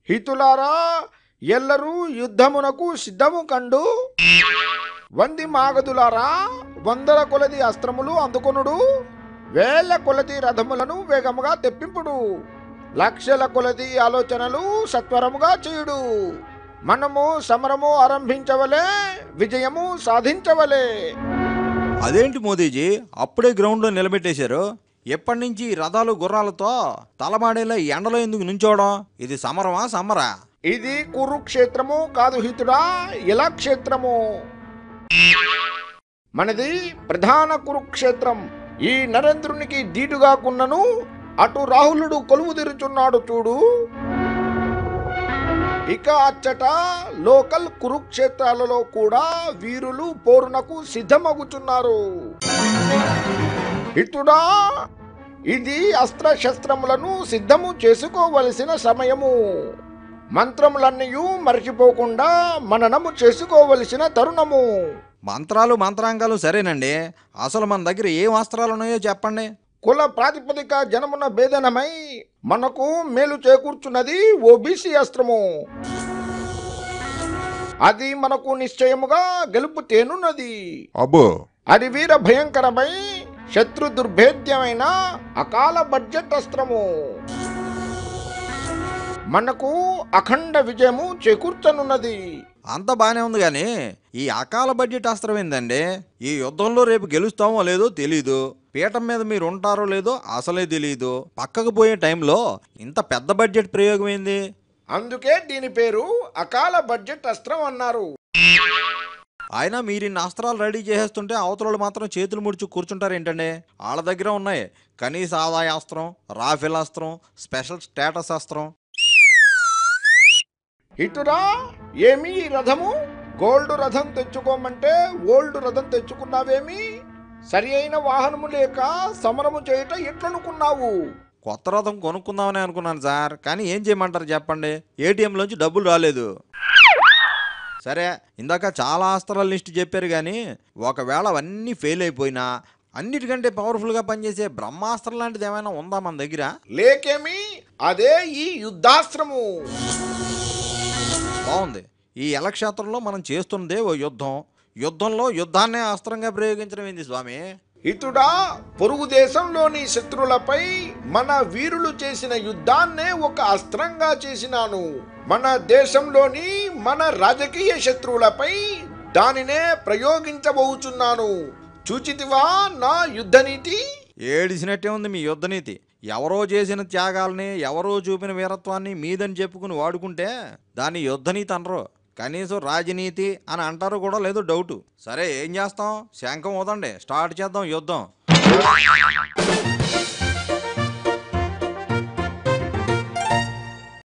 హితులారా ఎల్లరూ యుద్ధమునకు సిద్ధము కండు. వంది మాగదులారా వందల కొలది అస్త్రములు అందుకొనుడు. వేల కొలది రథములను వేగముగా తెప్పింపుడు. లక్షల కొలది ఆలోచనలు సత్వరముగా చేయుడు. మనము సమరము ఆరంభించవలే, విజయము సాధించవలే. అదేంటి మోదీజీ అప్పుడే గ్రౌండ్లో నిలబెట్టేశారు? ఎప్పటి నుంచి రథాలు గుర్రాలతో తలమాడేలా ఎండలో ఎందుకు నుంచోవడం? ఇది సమరమా సమరా? ఇది కురుక్షేత్రము కాదు హితుడా, ఇలా క్షేత్రము. మనది ప్రధాన కురుక్షేత్రం. ఈ నరేంద్రునికి దీటుగా కున్నను అటు రాహులుడు కొలువు తీరుచున్నాడు చూడు. ఇక అచ్చట లోకల్ కురుక్షేత్రాలలో కూడా వీరులు పోరునకు సిద్ధమగుచున్నారు. హితుడా, ఇది అస్త్రశస్త్రములను సిద్ధము చేసుకోవలసిన సమయము. మంత్రములన్నీ మర్చిపోకుండా మననము చేసుకోవలసిన తరుణము. మంత్రాలు మంత్రాంగాలు సరేనండి, అసలు మన దగ్గర ఏం అస్త్రాలు ఉన్నాయో చెప్పండి. కుల ప్రాతిపదిక జనమున భేదనమై మనకు మేలు చేకూర్చున్నది ఓబీసీ అస్త్రము. అది మనకు నిశ్చయముగా గెలుపు తేనున్నది. అబ్బో, అది వీర భయంకరమై శత్రు దుర్భేద్యమైన అకాల బడ్జెట్ అస్త్రము. మనకు అఖండ విజయము చేకూర్చనున్నది. అంత బానే ఉంది కానీ ఈ అకాల బడ్జెట్ అస్త్రం ఏందండి? ఈ యుద్ధంలో రేపు గెలుస్తామో లేదో తెలీదు, పీఠం మీద మీరు ఉంటారో లేదో అసలే తెలీదు. పక్కకు పోయే టైంలో ఇంత పెద్ద బడ్జెట్ ప్రయోగం ఏంది? అందుకే దీని పేరు అకాల బడ్జెట్ అస్త్రం అన్నారు. అయినా మీరు ఇన్ని అస్త్రాలు రెడీ చేసేస్తుంటే అవతల మాత్రం చేతులు ముడుచు కూర్చుంటారు ఏంటండి? వాళ్ళ దగ్గర ఉన్నాయి కనీస ఆదాయ అస్త్రం, రాఫెల్ అస్త్రం, స్పెషల్ స్టేటస్ అస్త్రం. ఇటురా ఏమి రథము? గోల్డ్ రథం తెచ్చుకోమంటే ఓల్డ్ రథం తెచ్చుకున్నావేమి? సరి అయిన వాహనము లేక సమరము చేయట ఎట్లనుకున్నావు? కొత్త రథం కొనుక్కుందామని అనుకున్నాను సార్, కానీ ఏం చేయమంటారు చెప్పండి? ఏటీఎంలోంచి డబ్బులు రాలేదు. సరే, ఇందాక చాలా అస్త్రాల లిస్ట్ చెప్పారు కానీ ఒకవేళ అవన్నీ ఫెయిల్ అయిపోయినా అన్నిటికంటే పవర్ఫుల్గా పనిచేసే బ్రహ్మాస్త్రం లాంటిది ఏమైనా ఉందా మన దగ్గర? లేకేమి, అదే ఈ యుద్ధాస్త్రము. బాగుంది. ఈ ఎలక్షేత్రంలో మనం చేస్తున్నదే ఓ యుద్ధం. యుద్ధంలో యుద్ధాన్నే అస్త్రంగా ప్రయోగించడం ఏంది స్వామి? ఇటుడా పొరుగు దేశంలోని శత్రువులపై మన వీరులు చేసిన యుద్ధాన్నే ఒక అస్త్రంగా చేసినాను. మన దేశంలోని మన రాజకీయ శత్రువులపై దానినే ప్రయోగించబోచున్నాను. చూచితివా నా యుద్ధనీతి? ఏడిసినట్టే ఉంది మీ యుద్ధనీతి. ఎవరో చేసిన త్యాగాల్ని, ఎవరో చూపిన వీరత్వాన్ని మీదని చెప్పుకుని వాడుకుంటే దాన్ని యుద్ధనీతి అనరు, కనీసం రాజనీతి అని అంటారు కూడా లేదో డౌటు. సరే, ఏం చేస్తాం? శంఖం ఊదండి, స్టార్ట్ చేద్దాం యుద్ధం.